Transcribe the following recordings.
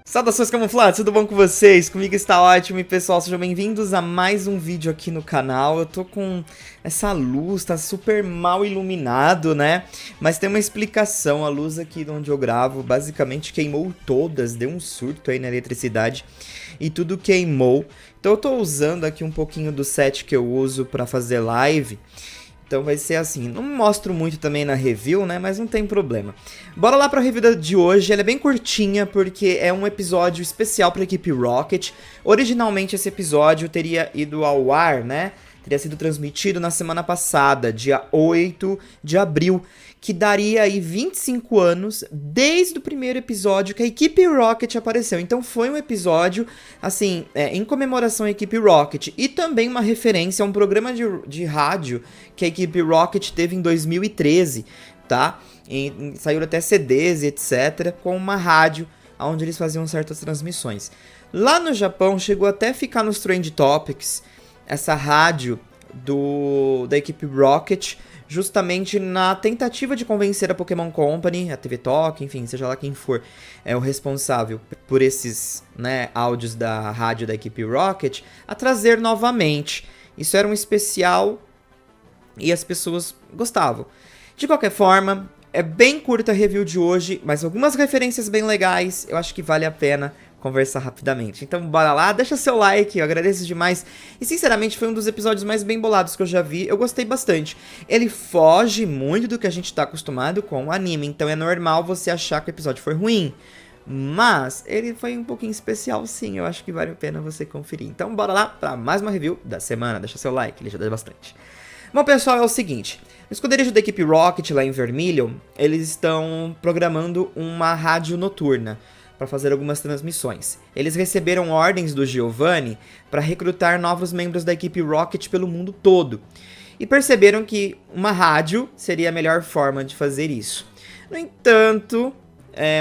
Saudações camuflados, tudo bom com vocês? Comigo está ótimo e pessoal, sejam bem-vindos a mais um vídeo aqui no canal. Eu tô com essa luz, tá super mal iluminado, né? Mas tem uma explicação, a luz aqui de onde eu gravo basicamente queimou todas, deu um surto aí na eletricidade e tudo queimou. Então eu tô usando aqui um pouquinho do set que eu uso pra fazer live. Então vai ser assim, não mostro muito também na review, né, mas não tem problema. Bora lá pra review de hoje, ela é bem curtinha porque é um episódio especial pra equipe Rocket. Originalmente esse episódio teria ido ao ar, né, teria sido transmitido na semana passada, dia 8 de abril, que daria aí 25 anos desde o primeiro episódio que a equipe Rocket apareceu. Então foi um episódio, assim, em comemoração à equipe Rocket e também uma referência a um programa de rádio que a equipe Rocket teve em 2013, tá? Saíram até CDs e etc, com uma rádio onde eles faziam certas transmissões. Lá no Japão chegou até a ficar nos Trend Topics, essa rádio da equipe Rocket, justamente na tentativa de convencer a Pokémon Company, a TV Talk, enfim, seja lá quem for o responsável por esses, né, áudios da rádio da equipe Rocket, a trazer novamente. Isso era um especial e as pessoas gostavam. De qualquer forma, é bem curta a review de hoje, mas algumas referências bem legais, eu acho que vale a pena conversar rapidamente. Então bora lá, deixa seu like, eu agradeço demais. E sinceramente foi um dos episódios mais bem bolados que eu já vi, eu gostei bastante. Ele foge muito do que a gente tá acostumado com o anime, então é normal você achar que o episódio foi ruim. Mas ele foi um pouquinho especial sim, eu acho que vale a pena você conferir. Então bora lá pra mais uma review da semana, deixa seu like, ele já dá bastante. Bom pessoal, é o seguinte, o esconderijo da equipe Rocket lá em Vermilion, eles estão programando uma rádio noturna para fazer algumas transmissões. Eles receberam ordens do Giovanni para recrutar novos membros da equipe Rocket pelo mundo todo. E perceberam que uma rádio seria a melhor forma de fazer isso. No entanto,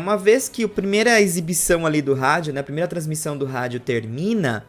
uma vez que a primeira exibição ali do rádio, né, a primeira transmissão do rádio termina,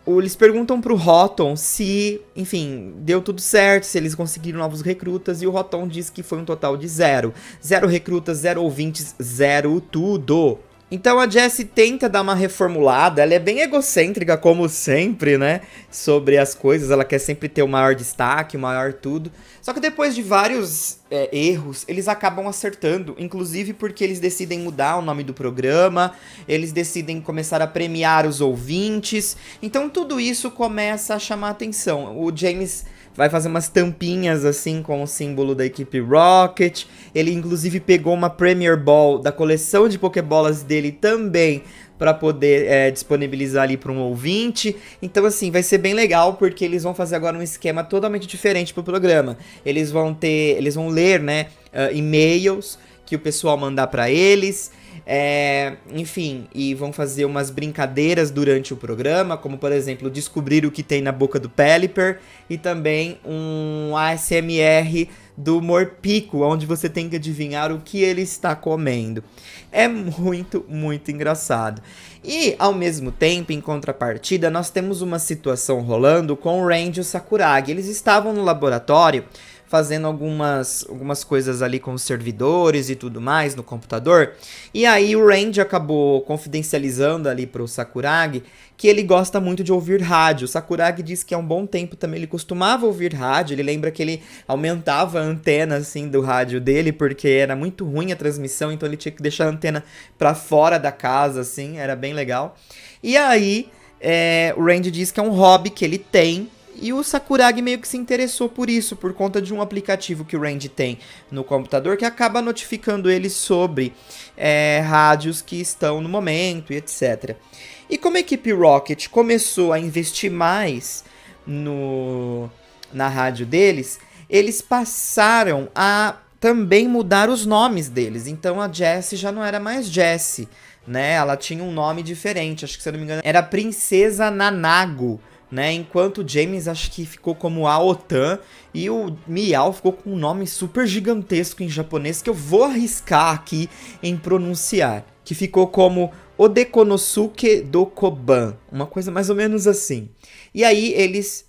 eles perguntam pro Rotom se, enfim, deu tudo certo, se eles conseguiram novos recrutas, e o Rotom diz que foi um total de 0. 0 recrutas, 0 ouvintes, 0 tudo. Então a Jessie tenta dar uma reformulada, ela é bem egocêntrica como sempre, né, sobre as coisas, ela quer sempre ter o maior destaque, o maior tudo. Só que depois de vários erros, eles acabam acertando, inclusive porque eles decidem mudar o nome do programa, eles decidem começar a premiar os ouvintes, então tudo isso começa a chamar atenção. O James vai fazer umas tampinhas assim com o símbolo da equipe Rocket. Ele inclusive pegou uma Premier Ball da coleção de Pokébolas dele também para poder disponibilizar ali para um ouvinte. Então assim, vai ser bem legal porque eles vão fazer agora um esquema totalmente diferente pro programa. Eles vão ler, né, e-mails que o pessoal mandar para eles. Enfim, e vão fazer umas brincadeiras durante o programa, como por exemplo, descobrir o que tem na boca do Pelipper, e também um ASMR do Morpico, onde você tem que adivinhar o que ele está comendo. É muito, muito engraçado. E, ao mesmo tempo, em contrapartida, nós temos uma situação rolando com o Randy e o Sakuragi. Eles estavam no laboratório fazendo algumas coisas ali com os servidores e tudo mais no computador. E aí o Randy acabou confidencializando ali pro Sakuragi que ele gosta muito de ouvir rádio. O Sakuragi diz que há um bom tempo também ele costumava ouvir rádio. Ele lembra que ele aumentava a antena assim do rádio dele porque era muito ruim a transmissão, então ele tinha que deixar a antena pra fora da casa, assim, era bem legal. E aí o Randy diz que é um hobby que ele tem. E o Sakuragi meio que se interessou por isso, por conta de um aplicativo que o Randy tem no computador que acaba notificando ele sobre rádios que estão no momento e etc. E como a equipe Rocket começou a investir mais na rádio deles, eles passaram a também mudar os nomes deles. Então a Jessie já não era mais Jessie, né? Ela tinha um nome diferente, acho que se eu não me engano era Princesa Nanago, né? Enquanto o James acho que ficou como Aotan e o Miau ficou com um nome super gigantesco em japonês que eu vou arriscar aqui em pronunciar, que ficou como Odekonosuke Dokoban, uma coisa mais ou menos assim. E aí eles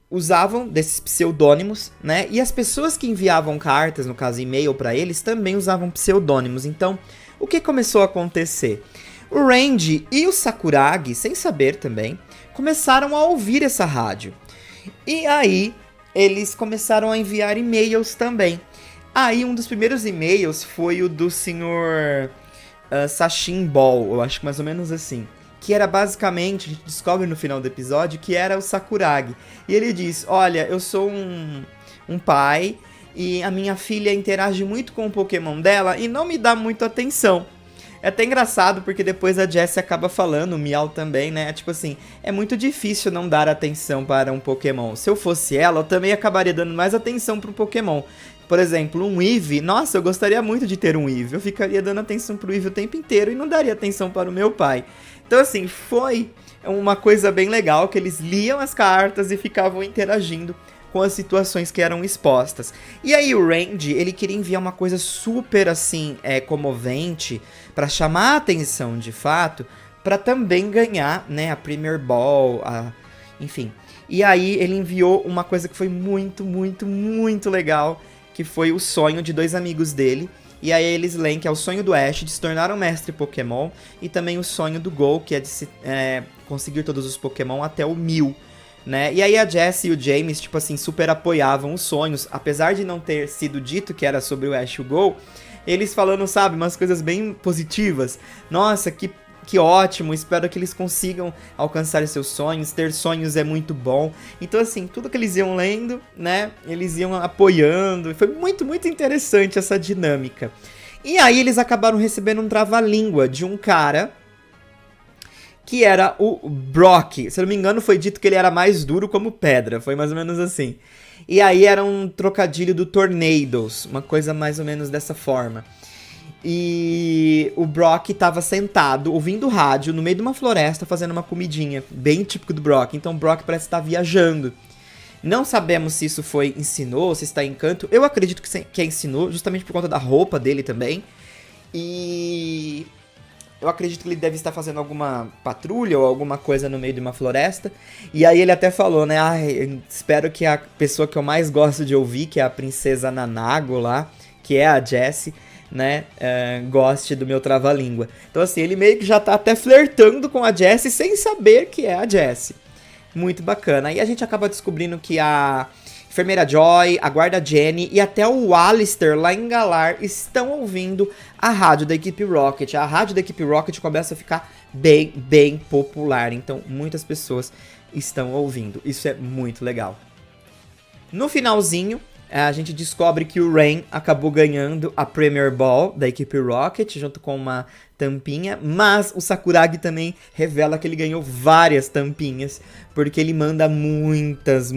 usavam desses pseudônimos, né? E as pessoas que enviavam cartas, no caso e-mail para eles, também usavam pseudônimos. Então, o que começou a acontecer? O Randy e o Sakuragi, sem saber também, começaram a ouvir essa rádio. E aí, eles começaram a enviar e-mails também. Aí, um dos primeiros e-mails foi o do senhor Sachin Ball, eu acho que mais ou menos assim. Que era basicamente, a gente descobre no final do episódio, que era o Sakuragi. E ele diz, olha, eu sou um pai e a minha filha interage muito com o Pokémon dela e não me dá muita atenção. É até engraçado porque depois a Jessie acaba falando, o Meow também, né? Tipo assim, é muito difícil não dar atenção para um Pokémon. Se eu fosse ela, eu também acabaria dando mais atenção para um Pokémon. Por exemplo, um Eevee, nossa, eu gostaria muito de ter um Eevee. Eu ficaria dando atenção pro Eevee o tempo inteiro e não daria atenção para o meu pai. Então assim, foi uma coisa bem legal que eles liam as cartas e ficavam interagindo com as situações que eram expostas. E aí o Randy, ele queria enviar uma coisa super assim, comovente, para chamar a atenção de fato, para também ganhar, né, a Premier Ball, enfim. E aí ele enviou uma coisa que foi muito, muito, muito legal, que foi o sonho de dois amigos dele. E aí eles leem que é o sonho do Ash de se tornar um mestre Pokémon, e também o sonho do Go, que é de conseguir todos os Pokémon até o 1000. Né? E aí a Jessie e o James, tipo assim, super apoiavam os sonhos, apesar de não ter sido dito que era sobre o Ash e o Go, eles falando, sabe, umas coisas bem positivas. Nossa, que ótimo, espero que eles consigam alcançar seus sonhos, ter sonhos é muito bom. Então assim, tudo que eles iam lendo, né, eles iam apoiando, e foi muito, muito interessante essa dinâmica. E aí eles acabaram recebendo um trava-língua de um cara que era o Brock. Se eu não me engano, foi dito que ele era mais duro como pedra. Foi mais ou menos assim. E aí era um trocadilho do Tornadoes. Uma coisa mais ou menos dessa forma. E o Brock estava sentado, ouvindo rádio, no meio de uma floresta, fazendo uma comidinha. Bem típico do Brock. Então o Brock parece estar viajando. Não sabemos se isso foi ensinou, se está em canto. Eu acredito que ensinou, justamente por conta da roupa dele também. E eu acredito que ele deve estar fazendo alguma patrulha ou alguma coisa no meio de uma floresta. E aí ele até falou, né? Espero que a pessoa que eu mais gosto de ouvir, que é a princesa Nanago lá, que é a Jessie, né? Goste do meu trava-língua. Então assim, ele meio que já tá até flertando com a Jessie sem saber que é a Jessie. Muito bacana. Aí a gente acaba descobrindo que a enfermeira Joy, a guarda Jenny e até o Alistair lá em Galar estão ouvindo a rádio da equipe Rocket. A rádio da equipe Rocket começa a ficar bem, bem popular. Então muitas pessoas estão ouvindo. Isso é muito legal. No finalzinho, a gente descobre que o Rain acabou ganhando a Premier Ball da equipe Rocket, junto com uma tampinha, mas o Sakuragi também revela que ele ganhou várias tampinhas, porque ele manda muitos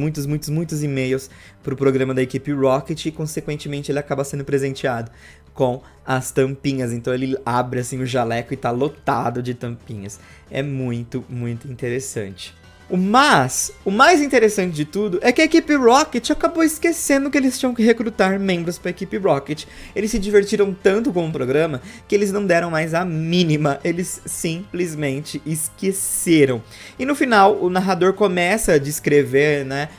e-mails pro programa da equipe Rocket e, consequentemente, ele acaba sendo presenteado com as tampinhas. Então ele abre assim o jaleco e tá lotado de tampinhas. É muito, muito interessante. Mas, o mais interessante de tudo é que a equipe Rocket acabou esquecendo que eles tinham que recrutar membros para a equipe Rocket. Eles se divertiram tanto com o programa que eles não deram mais a mínima, eles simplesmente esqueceram. E no final, o narrador começa a descrever, né,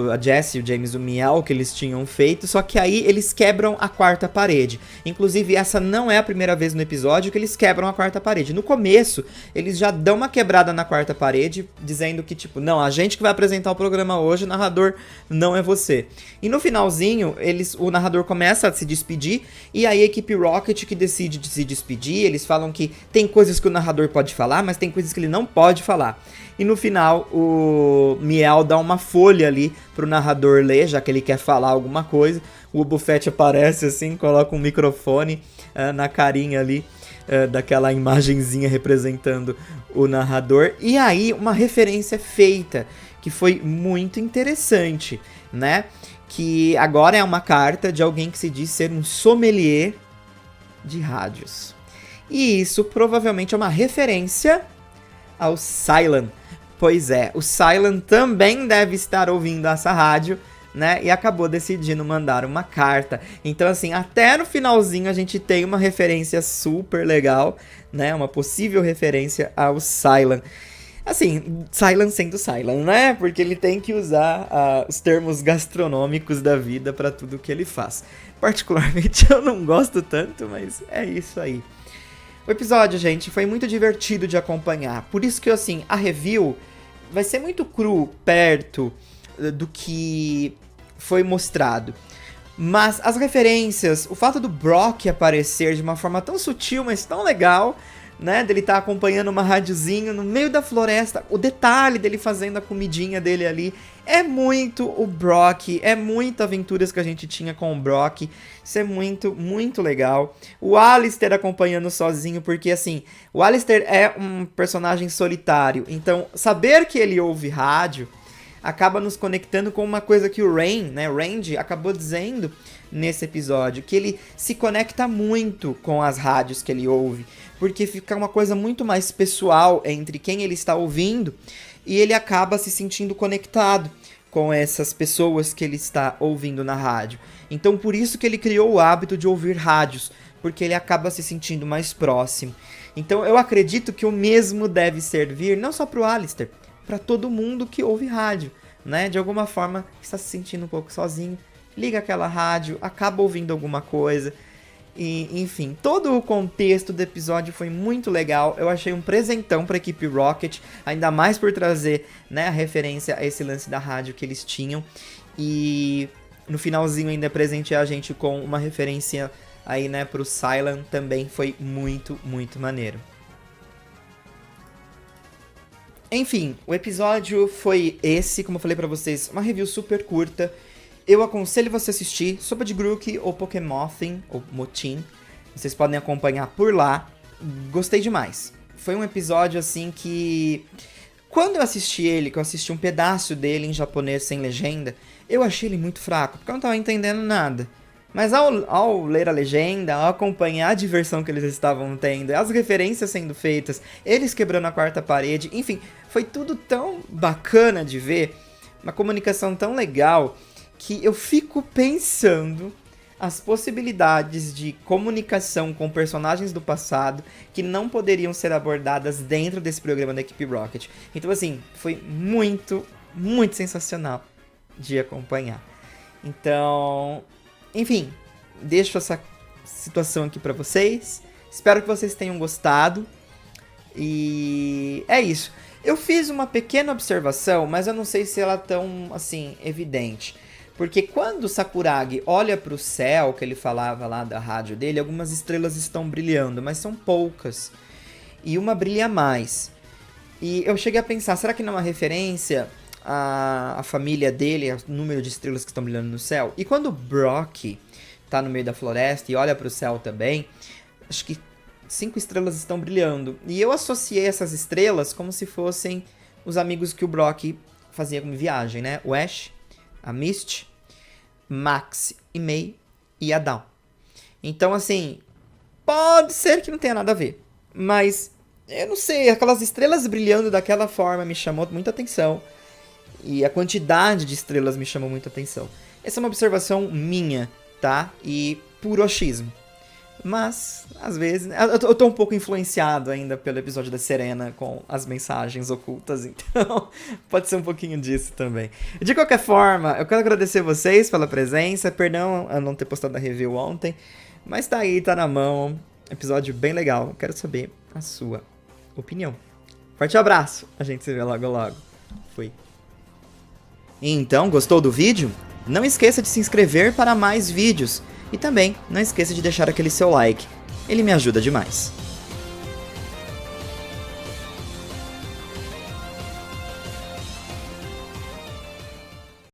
a Jessie, o James, o Meow que eles tinham feito, só que aí eles quebram a quarta parede. Inclusive, essa não é a primeira vez no episódio que eles quebram a quarta parede. No começo, eles já dão uma quebrada na quarta parede, dizendo que, tipo, não, a gente que vai apresentar o programa hoje, o narrador não é você. E no finalzinho, o narrador começa a se despedir, e aí a equipe Rocket que decide se despedir, eles falam que tem coisas que o narrador pode falar, mas tem coisas que ele não pode falar. E no final, o Meow dá uma folha ali pro narrador ler, já que ele quer falar alguma coisa. O Buffett aparece assim, coloca um microfone na carinha ali daquela imagenzinha representando o narrador. E aí, uma referência feita, que foi muito interessante, né? Que agora é uma carta de alguém que se diz ser um sommelier de rádios. E isso provavelmente é uma referência ao Cylon. Pois é, o Cylon também deve estar ouvindo essa rádio, né? E acabou decidindo mandar uma carta. Então, assim, até no finalzinho a gente tem uma referência super legal, né? Uma possível referência ao Cylon. Assim, Cylon sendo Cylon, né? Porque ele tem que usar os termos gastronômicos da vida pra tudo que ele faz. Particularmente eu não gosto tanto, mas é isso aí. O episódio, gente, foi muito divertido de acompanhar. Por isso que, assim, a review vai ser muito cru perto do que foi mostrado. Mas as referências, o fato do Brock aparecer de uma forma tão sutil, mas tão legal, né, dele tá acompanhando uma radiozinho no meio da floresta, o detalhe dele fazendo a comidinha dele ali, é muito o Brock, é muito aventuras que a gente tinha com o Brock, isso é muito, muito legal. O Alistair acompanhando sozinho, porque assim, o Alistair é um personagem solitário, então saber que ele ouve rádio acaba nos conectando com uma coisa que o Rain, né, Randy, acabou dizendo nesse episódio, que ele se conecta muito com as rádios que ele ouve, porque fica uma coisa muito mais pessoal entre quem ele está ouvindo e ele acaba se sentindo conectado com essas pessoas que ele está ouvindo na rádio. Então por isso que ele criou o hábito de ouvir rádios, porque ele acaba se sentindo mais próximo. Então eu acredito que o mesmo deve servir não só para o Alistair, para todo mundo que ouve rádio, né? De alguma forma está se sentindo um pouco sozinho, liga aquela rádio, acaba ouvindo alguma coisa. E, enfim, todo o contexto do episódio foi muito legal. Eu achei um presentão para a equipe Rocket, ainda mais por trazer, né, a referência a esse lance da rádio que eles tinham. E no finalzinho ainda presentear a gente com uma referência aí, né, pro Cylon, também foi muito, muito maneiro. Enfim, o episódio foi esse, como eu falei pra vocês, uma review super curta. Eu aconselho você assistir Sopa de Grook ou Pokémothin, ou Motin. Vocês podem acompanhar por lá. Gostei demais. Foi um episódio, assim, que... Quando eu assisti ele, que eu assisti um pedaço dele em japonês sem legenda, eu achei ele muito fraco, porque eu não tava entendendo nada. Mas ao ler a legenda, ao acompanhar a diversão que eles estavam tendo, as referências sendo feitas, eles quebrando a quarta parede, enfim, foi tudo tão bacana de ver, uma comunicação tão legal, que eu fico pensando as possibilidades de comunicação com personagens do passado que não poderiam ser abordadas dentro desse programa da equipe Rocket. Então, assim, foi muito, muito sensacional de acompanhar. Então... Enfim, deixo essa situação aqui pra vocês. Espero que vocês tenham gostado. E é isso. Eu fiz uma pequena observação, mas eu não sei se ela é tão, assim, evidente. Porque quando o Sakuragi olha pro céu, que ele falava lá da rádio dele, algumas estrelas estão brilhando, mas são poucas. E uma brilha mais. E eu cheguei a pensar, será que não é uma referência... A família dele, o número de estrelas que estão brilhando no céu. E quando o Brock tá no meio da floresta e olha pro céu também, acho que 5 estrelas estão brilhando. E eu associei essas estrelas como se fossem os amigos que o Brock fazia como viagem, né? O Ash, a Misty, Max e May e a Dawn. Então, assim, pode ser que não tenha nada a ver. Mas, eu não sei, aquelas estrelas brilhando daquela forma me chamou muita atenção. E a quantidade de estrelas me chamou muita atenção. Essa é uma observação minha, tá? E puro achismo. Mas, às vezes... Eu tô um pouco influenciado ainda pelo episódio da Serena com as mensagens ocultas, então pode ser um pouquinho disso também. De qualquer forma, eu quero agradecer vocês pela presença. Perdão eu não ter postado a review ontem. Mas tá aí, tá na mão. Episódio bem legal. Quero saber a sua opinião. Forte abraço. A gente se vê logo logo. Fui. Então, gostou do vídeo? Não esqueça de se inscrever para mais vídeos. E também, não esqueça de deixar aquele seu like. Ele me ajuda demais.